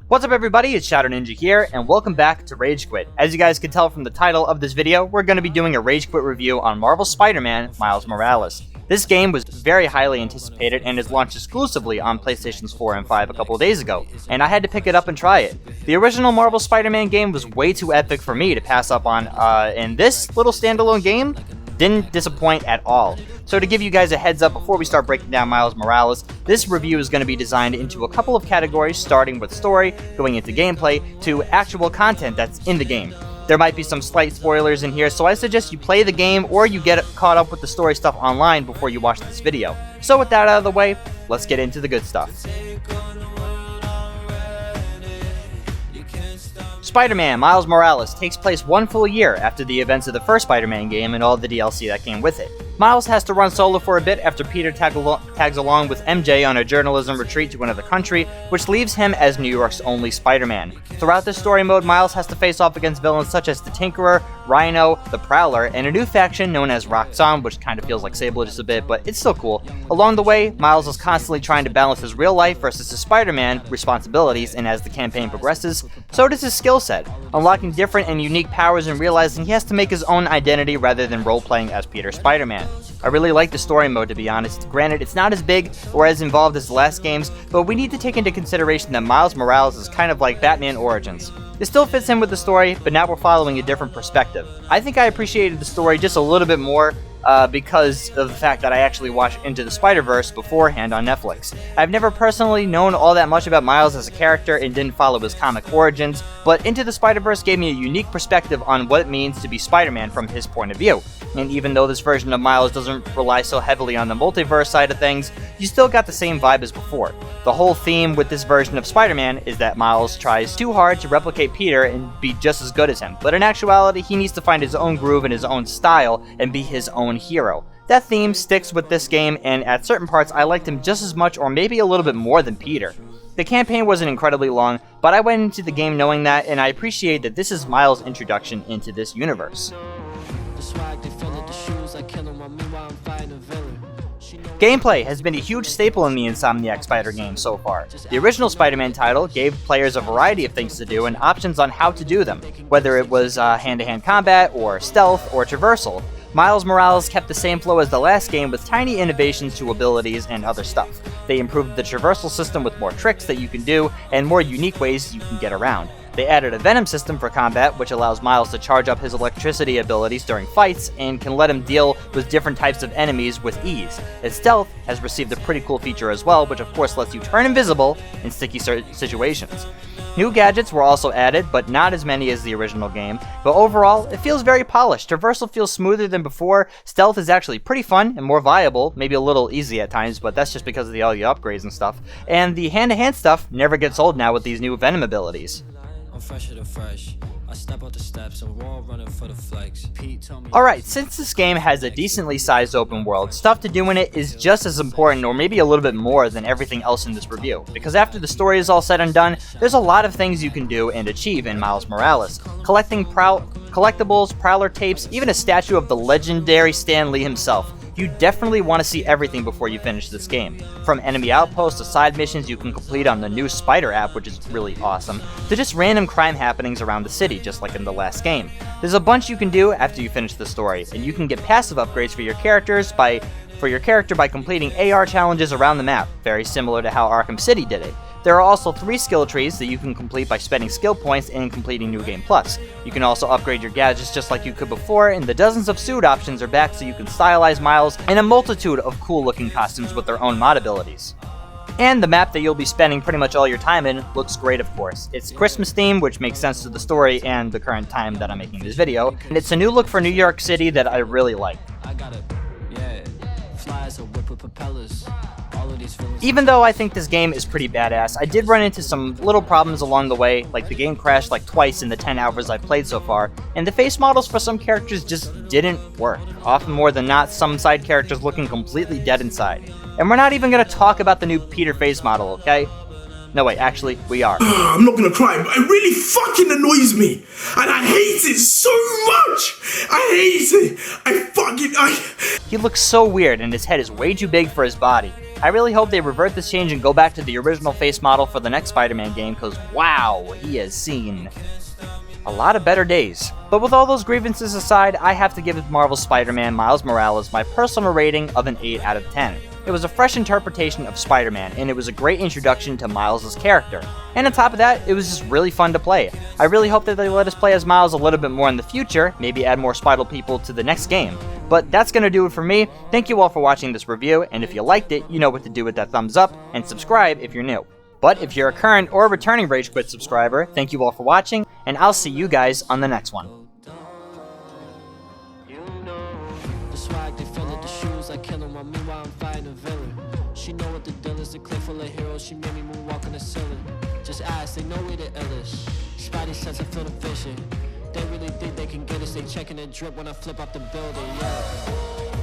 What's up everybody, it's Shadow Ninja here, and welcome back to RageQuit. As you guys can tell from the title of this video, we're going to be doing a RageQuit review on Marvel's Spider-Man, Miles Morales. This game was very highly anticipated and is launched exclusively on PlayStations 4 and 5 a couple of days ago, and I had to pick it up and try it. The original Marvel Spider-Man game was way too epic for me to pass up on, and this little standalone game didn't disappoint at all. So to give you guys a heads up before we start breaking down Miles Morales, this review is going to be designed into a couple of categories, starting with story, going into gameplay, to actual content that's in the game. There might be some slight spoilers in here, so I suggest you play the game or you get caught up with the story stuff online before you watch this video. So with that out of the way, let's get into the good stuff. Spider-Man Miles Morales takes place one full year after the events of the first Spider-Man game and all the DLC that came with it. Miles has to run solo for a bit after Peter tags along with MJ on a journalism retreat to another country, which leaves him as New York's only Spider-Man. Throughout this story mode, Miles has to face off against villains such as the Tinkerer, Rhino, the Prowler, and a new faction known as Roxxon, which kind of feels like Sable just a bit, but it's still cool. Along the way, Miles is constantly trying to balance his real life versus his Spider-Man responsibilities, and as the campaign progresses, so does his skill set, unlocking different and unique powers and realizing he has to make his own identity rather than role-playing as Peter Spider-Man. I really like the story mode, to be honest. Granted, it's not as big or as involved as the last games, but we need to take into consideration that Miles Morales is kind of like Batman Origins. It still fits in with the story, but now we're following a different perspective. I think I appreciated the story just a little bit more because of the fact that I actually watched Into the Spider-Verse beforehand on Netflix. I've never personally known all that much about Miles as a character and didn't follow his comic origins, but Into the Spider-Verse gave me a unique perspective on what it means to be Spider-Man from his point of view. And even though this version of Miles doesn't rely so heavily on the multiverse side of things, you still got the same vibe as before. The whole theme with this version of Spider-Man is that Miles tries too hard to replicate Peter and be just as good as him, but in actuality he needs to find his own groove and his own style and be his own hero. That theme sticks with this game, and at certain parts I liked him just as much or maybe a little bit more than Peter. The campaign wasn't incredibly long, but I went into the game knowing that, and I appreciate that this is Miles' introduction into this universe. Gameplay has been a huge staple in the Insomniac Spider games so far. The original Spider-Man title gave players a variety of things to do and options on how to do them, whether it was hand-to-hand combat, or stealth, or traversal. Miles Morales kept the same flow as the last game with tiny innovations to abilities and other stuff. They improved the traversal system with more tricks that you can do and more unique ways you can get around. They added a Venom system for combat, which allows Miles to charge up his electricity abilities during fights and can let him deal with different types of enemies with ease. His stealth has received a pretty cool feature as well, which of course lets you turn invisible in sticky situations. New gadgets were also added, but not as many as the original game, but overall, it feels very polished. Traversal feels smoother than before, stealth is actually pretty fun and more viable, maybe a little easy at times, but that's just because of all the upgrades and stuff, and the hand-to-hand stuff never gets old now with these new Venom abilities. Alright, since this game has a decently sized open world, stuff to do in it is just as important or maybe a little bit more than everything else in this review, because after the story is all said and done, there's a lot of things you can do and achieve in Miles Morales. Collecting collectibles, Prowler tapes, even a statue of the legendary Stan Lee himself. You definitely want to see everything before you finish this game. From enemy outposts to side missions you can complete on the new Spider app, which is really awesome, to just random crime happenings around the city, just like in the last game. There's a bunch you can do after you finish the story, and you can get passive upgrades for your character by completing AR challenges around the map, very similar to how Arkham City did it. There are also 3 skill trees that you can complete by spending skill points and completing New Game Plus. You can also upgrade your gadgets just like you could before, and the dozens of suit options are back so you can stylize Miles in a multitude of cool looking costumes with their own mod abilities. And the map that you'll be spending pretty much all your time in looks great, of course. It's Christmas themed, which makes sense to the story and the current time that I'm making this video, and it's a new look for New York City that I really like. Even though I think this game is pretty badass, I did run into some little problems along the way, like the game crashed like twice in the 10 hours I've played so far, and the face models for some characters just didn't work. Often more than not, some side characters looking completely dead inside. And we're not even going to talk about the new Peter face model, okay? No, wait, actually, we are. I'm not gonna cry, but it really fucking annoys me. And I hate it so much. I hate it. He looks so weird and his head is way too big for his body. I really hope they revert this change and go back to the original face model for the next Spider-Man game, because wow, he has seen a lot of better days. But with all those grievances aside, I have to give Marvel's Spider-Man Miles Morales my personal rating of an 8 out of 10. It was a fresh interpretation of Spider-Man, and it was a great introduction to Miles' character. And on top of that, it was just really fun to play. I really hope that they let us play as Miles a little bit more in the future, maybe add more Spider people to the next game. But that's gonna do it for me. Thank you all for watching this review, and if you liked it, you know what to do with that thumbs up, and subscribe if you're new. But if you're a current or returning RageQuit subscriber, thank you all for watching, and I'll see you guys on the next one. She know what the deal is, a clip full of heroes. She made me moonwalk on the ceiling. Just ask, they know we the illest. Spidey sense, I feel the vision. They really think they can get us. They checking the drip when I flip off the building, yeah.